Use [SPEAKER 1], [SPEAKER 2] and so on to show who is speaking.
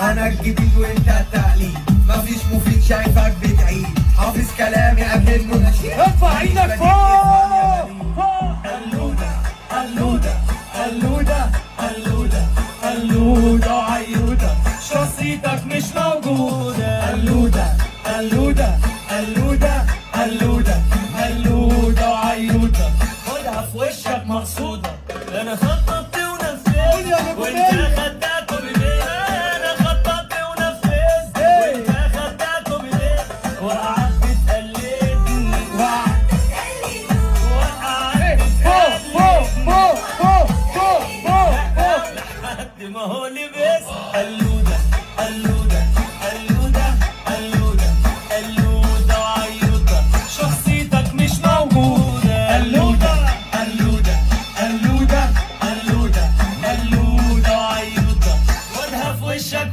[SPEAKER 1] انا الجديد وانت التقليد، مفيش مفيد شايفك بتعيد، حافظ كلامي قبل المناشيد.
[SPEAKER 2] ارفع ايدك فوق.
[SPEAKER 1] قلودة قلودة قلودة قلودة قلودة وعيودة، شخصيتك مش موجودة. قلودة قلودة قلودة قلودة قلودة وعيودة، خدها في وشك مقصودة. انا خططت ونفذت وانت خدته بايديك، انا خططت ونفذت وانت خدته بايديك، وقعدت تقلدني وقعدت لحد ما هو لبس. قلودة قلودة قلودة قلودة قلودة وعيودة، شخصيتك مش موجودة. قلودة قلودة قلودة قلودة قلودة وعيودة، خدها في وشك.